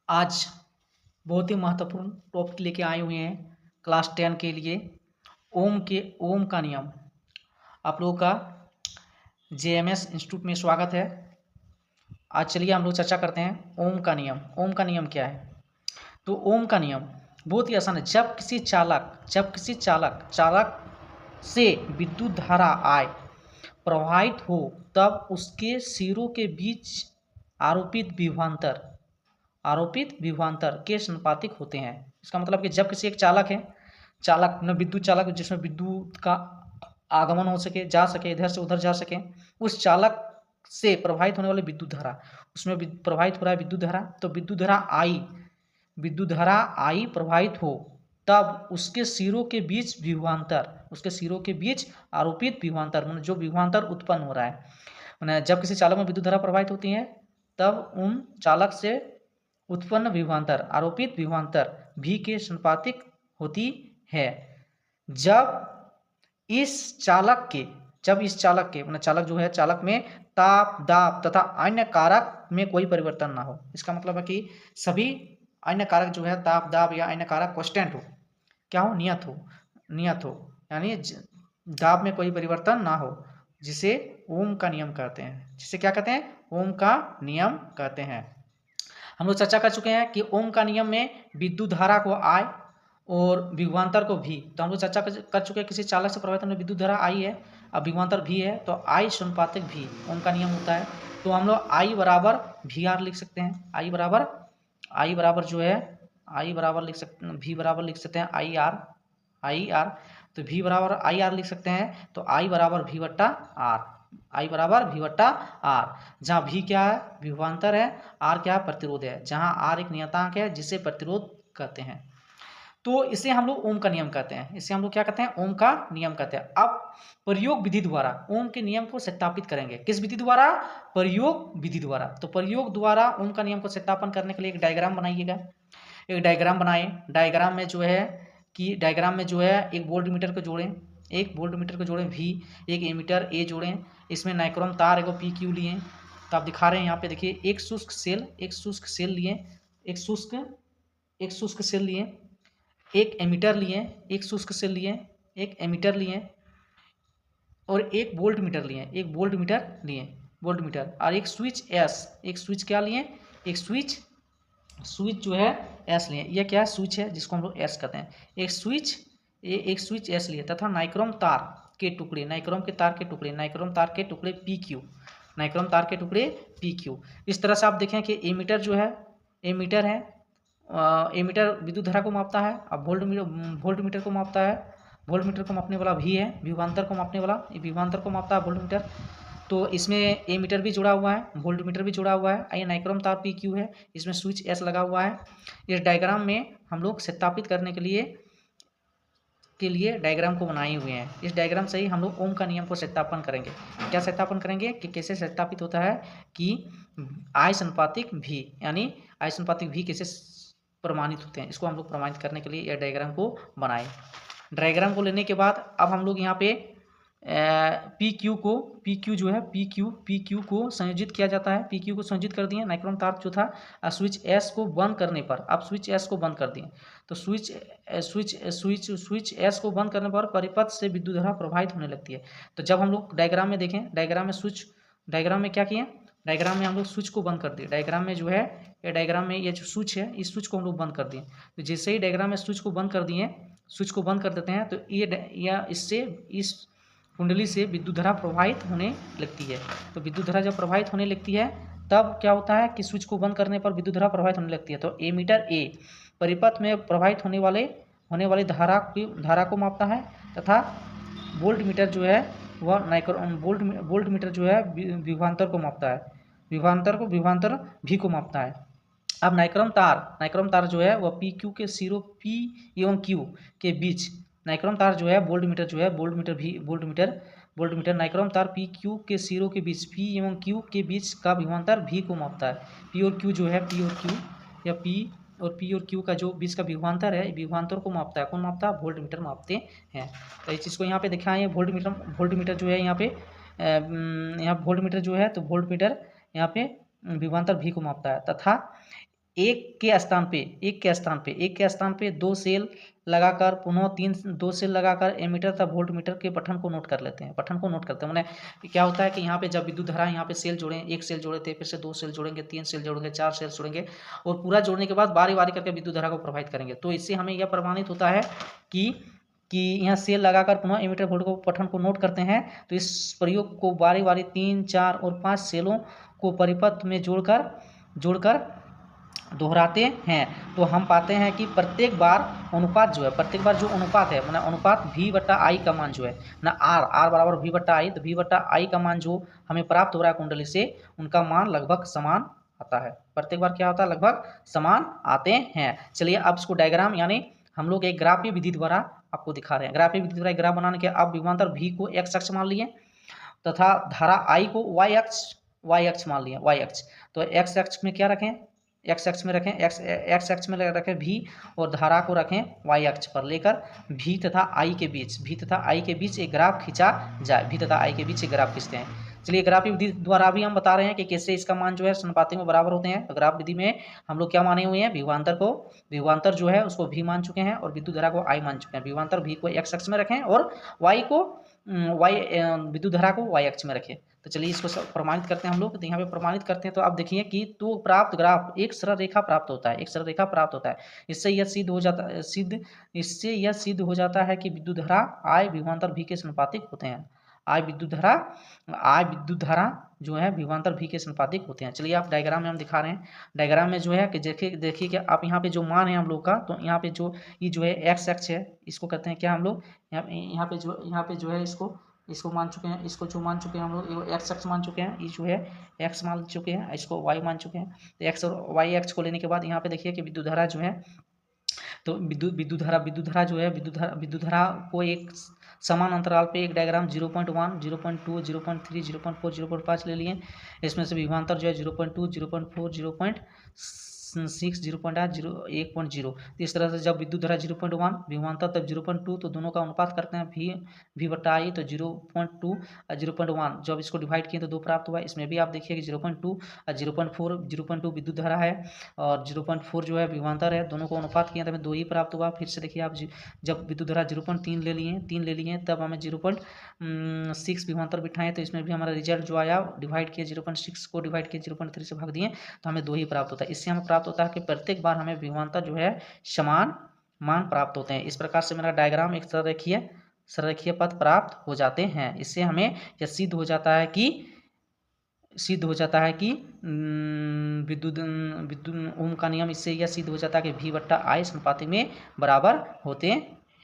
आज बहुत ही महत्वपूर्ण टॉपिक लेके आए हुए हैं क्लास 10 के लिए। ओम का नियम। आप लोगों का जेएमएस इंस्टीट्यूट में स्वागत है। आज चलिए हम लोग चर्चा करते हैं ओम का नियम। ओम का नियम क्या है? तो ओम का नियम बहुत ही आसान है। जब किसी चालक से विद्युत धारा आय प्रवाहित हो तब उसके सिरों के बीच आरोपित विभवांतर के समानुपातिक होते हैं। इसका मतलब कि जब किसी एक विद्युत चालक जिसमें विद्युत का आगमन हो सके, जा सके, इधर से उधर जा सके, उस चालक से प्रवाहित होने वाली विद्युत धारा, उसमें प्रवाहित हो रहा है विद्युत धारा, तो विद्युत धारा आई प्रवाहित हो तब उसके सिरों के बीच आरोपित विभवांतर, जो विभवांतर उत्पन्न हो रहा है, जब किसी चालक में विद्युत धारा प्रवाहित होती है तब उन चालक से उत्पन्न विभवांतर आरोपित विभवांतर भी के समानुपातिक होती है। जब इस चालक के चालक में ताप, दाब तथा अन्य कारक में कोई परिवर्तन ना हो। इसका मतलब है कि सभी अन्य कारक जो है, ताप, दाब या अन्य कारक कांस्टेंट हो, क्या हो, नियत हो, यानी दाब में कोई परिवर्तन ना हो, जिसे ओम का नियम कहते हैं। जिसे क्या कहते हैं? ओम का नियम कहते हैं। हम लोग चर्चा कर चुके हैं कि ओम का नियम में विद्युत धारा को I और विभवांतर को V, तो हम लोग चर्चा कर चुके हैं किसी चालक से प्रवाहित होने विद्युत धारा I है, अब विभवांतर V है, तो I समानुपातिक V ओम का नियम होता है। तो हम लोग I बराबर VR लिख सकते हैं। I बराबर V बराबर लिख सकते हैं IR, तो V बराबर IR लिख सकते हैं। तो I बराबर V बट्टा R, जहाँ V क्या है, विभवांतर है, R क्या है, प्रतिरोध है, जहाँ R एक नियतांक है जिसे प्रतिरोध कहते हैं। तो इसे हम लोग ओम का नियम कहते हैं। इसे हम लोग क्या कहते हैं? ओम का नियम कहते हैं। अब प्रयोग विधि द्वारा ओम के नियम को सत्यापित करेंगे। किस विधि द्वारा? प्रयोग विधि द्वारा। तो प्रयोग द्वारा ओम का नियम को सत्यापन करने के लिए एक डायग्राम बनाइएगा। एक डायग्राम बनाए। डायग्राम में जो है एक वोल्ट मीटर को जोड़ें V, एक एमीटर A जोड़ें, इसमें नाइक्रोम तार एगो PQ लिए, तो आप दिखा रहे हैं यहाँ पे देखिए, एक शुष्क सेल लिए, एक एमीटर लिए, एक शुष्क सेल लिए, एक एमीटर लिए और एक वोल्ट मीटर लिए, और एक स्विच क्या लिए? एक स्विच जो है S लिए। यह क्या है? स्विच है जिसको हम लोग S कहते हैं। एक स्विच S लिए तथा नाइक्रोम तार के टुकड़े PQ। इस तरह से आप देखें कि एमीटर एमीटर विद्युत धारा को मापता है। अब वोल्ट मीटर को मापता है। वोल्ट मीटर को मापने वाला V है, विभवांतर को मापने वाला, विभवांतर को मापता है वोल्ट मीटर। तो इसमें एमीटर भी जुड़ा हुआ है, वोल्ट मीटर भी जुड़ा हुआ है। ये नाइक्रोम तार PQ है, इसमें स्विच S लगा हुआ है। इस डायग्राम में हम लोग सत्यापित करने के लिए डायग्राम को बनाए हुए हैं। इस डायग्राम से ही हम लोग ओम का नियम को सत्यापन करेंगे। क्या सत्यापन करेंगे कि कैसे सत्यापित होता है कि I समानुपातिक V, यानी I समानुपातिक V कैसे प्रमाणित होते हैं। इसको हम लोग प्रमाणित करने के लिए यह डायग्राम को बनाए। डायग्राम को लेने के बाद अब हम लोग यहाँ पे PQ को संयोजित किया जाता है। PQ को संयोजित कर दिए, नाइक्रोम तार जो था, स्विच S को बंद करने पर, अब स्विच S को बंद कर दिए, तो स्विच S को बंद करने पर परिपथ से विद्युत धारा प्रवाहित होने लगती है। तो जब हम लोग डायग्राम में देखें, डायग्राम में क्या किए? डायग्राम में हम लोग स्विच को बंद कर दिए। डायग्राम में जो है, ये जो स्विच है, इस स्विच को हम लोग बंद कर दिए। तो जैसे ही डायग्राम में स्विच को बंद कर देते हैं तो इस कुंडली से विद्युत धारा प्रवाहित होने लगती है। तो विद्युत धारा जब प्रवाहित होने लगती है तब क्या होता है कि स्विच को बंद करने पर विद्युत धारा प्रवाहित होने लगती है। तो एमीटर A परिपथ में प्रवाहित होने वाली धारा को मापता है तथा वोल्ट मीटर जो है वह वोल्ट मीटर जो है विभवांतर को मापता है, विभवांतर V को मापता है। अब नाइक्रोम तार जो है वह PQ के सिरों P एवं Q के बीच, नाइक्रोम तार जो है वोल्ट मीटर नाइक्रोम तार PQ के सिरों के बीच P एवं Q के बीच का विभवांतर V को मापता है। P और Q का जो बीच का विभवांतर है, विभवांतर को मापता है। कौन मापता है? वोल्ट मीटर मापते हैं। तो इस चीज़ को यहाँ पे दिखाएं, वोल्ट मीटर जो है यहाँ पे, यहाँ वोल्ट मीटर जो है, तो वोल्ट मीटर यहाँ पे विभवांतर V को मापता है तथा एक के स्थान पे 2 सेल लगाकर पुनः 2 सेल लगाकर एमीटर तथा वोल्ट मीटर के पठन को नोट कर लेते हैं। पठन को नोट करते हैं मैंने क्या होता है कि यहाँ पे जब विद्युत धारा यहाँ पे सेल जोड़े, एक सेल जोड़े थे, फिर से 2 सेल जोड़ेंगे, 3 सेल जोड़ेंगे, 4 सेल जोड़ेंगे और पूरा जोड़ने के बाद बारी बारी करके विद्युत धारा को प्रभावित करेंगे। तो इससे हमें यह प्रमाणित होता है कि यहाँ सेल लगाकर पुनः एमीटर वोल्ट को पठन को नोट करते हैं। तो इस प्रयोग को बारी बारी 3, 4 और 5 सेलों को परिपथ में जोड़कर दोहराते हैं। तो हम पाते हैं कि प्रत्येक बार जो अनुपात है मतलब अनुपात V/I का मान जो है ना R बराबर V/I, तो V/I का मान जो हमें प्राप्त हो रहा है कुंडली से, उनका मान लगभग समान आता है। प्रत्येक बार क्या होता है, लगभग समान आते हैं। चलिए अब इसको डायग्राम यानी हम लोग एक ग्राफीय विधि द्वारा आपको दिखा रहे हैं। ग्राफीय विधि द्वारा ग्राफ बनाने के अब विभवांतर V को x अक्ष मान लिए तथा धारा I को y अक्ष मान लिए, y अक्ष। तो x अक्ष में क्या रखें, x अक्ष में रखें, x अक्ष में रखें V और धारा को रखें y अक्ष पर लेकर V तथा I के बीच एक ग्राफ खींचा जाए। V तथा I के बीच एक ग्राफ खींचते हैं। चलिए ग्राफीय विधि द्वारा भी हम बता रहे हैं कि कैसे इसका मान जो है समानुपातिक में बराबर होते हैं। तो ग्राफ विधि में हम लोग क्या माने हुए हैं, विभवांतर जो है उसको V मान चुके हैं और विद्युत धारा को I मान चुके हैं। विभवांतर V को x अक्ष में रखें और विद्युत धारा को y अक्ष में रखें। तो चलिए इसको प्रमाणित करते हैं हम लोग। तो यहाँ पे प्रमाणित करते हैं तो आप देखिए कि तो प्राप्त ग्राफ एक सरल रेखा प्राप्त होता है। इससे यह सिद्ध हो जाता है कि विद्युत धारा I विभवांतर V के समानुपातिक होते हैं। I विद्युत धारा जो है विभवांतर V के समानुपातिक होते हैं। चलिए आप डायग्राम में हम दिखा रहे हैं। डायग्राम में जो है कि देखिए कि आप यहाँ पे जो मान है हम लोग का, तो यहाँ पे जो है x अक्ष है, इसको कहते हैं क्या हम लोग यहाँ पे जो है इसको मान चुके हैं, इसको जो मान चुके हैं हम लोग x अक्ष मान चुके हैं, ये जो है x मान चुके हैं, इसको y मान चुके हैं। तो x और y अक्ष को लेने के बाद यहाँ पे देखिए कि विद्युत धारा जो है, तो विद्युत धारा को एक समान अंतराल पे एक डायग्राम 0.1, 0.2, 0.3, 0.4, 0.5 ले लिए। इसमें से विभवांतर जो है 0.2, 0.4, 0.6, 0.8, 1.0। इस तरह से जब विद्युत धारा 0.1 विभवांतर तब 0.2, तो दोनों का अनुपात करते हैं V/I। तो 0.2 और 0.1 जब इसको डिवाइड किए तो 2 प्राप्त हुआ। इसमें भी आप देखिए कि 0.2 और 0.2 विद्युत धारा है और 0.4 जो है विभवांतर है, दोनों को अनुपात किया तो हमें 2 ही प्राप्त हुआ। फिर से देखिए आप जब विद्युत धारा 0.3 ले लिए तब हमें 0.6 विभवांतर बिठाएं, तो इसमें भी हमारा रिजल्ट जो आया डिवाइड किए 0.6 को डिवाइड किए 0.3 से भाग दिए तो हमें 2 ही प्राप्त होता है। इससे हमें प्राप्त होता है कि प्रत्येक बार हमें विभवांतर जो है समान मान प्राप्त होते हैं। इस प्रकार से मेरा डायग्राम एक सररेखीय पथ प्राप्त हो जाते हैं। इससे हमें यह सिद्ध हो जाता है कि विद्युत ओम का नियम, इससे यह सिद्ध हो जाता है कि V/I समानुपातिक में बराबर होते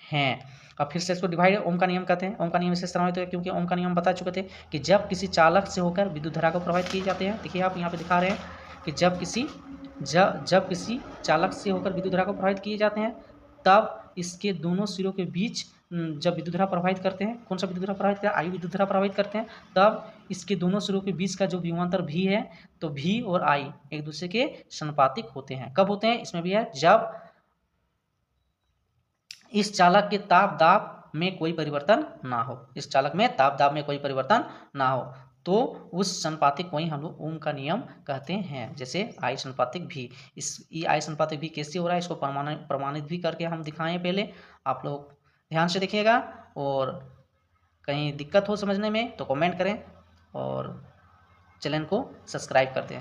हैं। अब फिर से इसको डिवाइड ओम का नियम कहते हैं। ओम का नियम इससे प्रमाणित है क्योंकि ओम का नियम बता चुके थे कि जब किसी चालक से होकर विद्युत धारा को प्रभावित किए जाते हैं। देखिए आप यहाँ पे दिखा रहे हैं कि जब किसी चालक से होकर विद्युत धारा को प्रभावित किए जाते हैं, तब इसके दोनों सिरों के बीच जब विद्युत धारा प्रभावित करते हैं, कौन सा विद्युत धारा प्रभावित करते हैं, I विद्युत धारा प्रभावित करते हैं, तब इसके दोनों सिरों के बीच का जो विभवांतर V है, तो V और I एक दूसरे के समानुपातिक होते हैं। कब होते हैं, इसमें भी है जब इस चालक के ताप दाब में कोई परिवर्तन ना हो, तो उस समानुपातिक को ही हम लोग ओम का नियम कहते हैं। जैसे I समानुपातिक V, इस I समानुपातिक V कैसे हो रहा है, इसको प्रमाणित भी करके हम दिखाएं। पहले आप लोग ध्यान से देखिएगा और कहीं दिक्कत हो समझने में तो कमेंट करें और चैनल को सब्सक्राइब कर दें।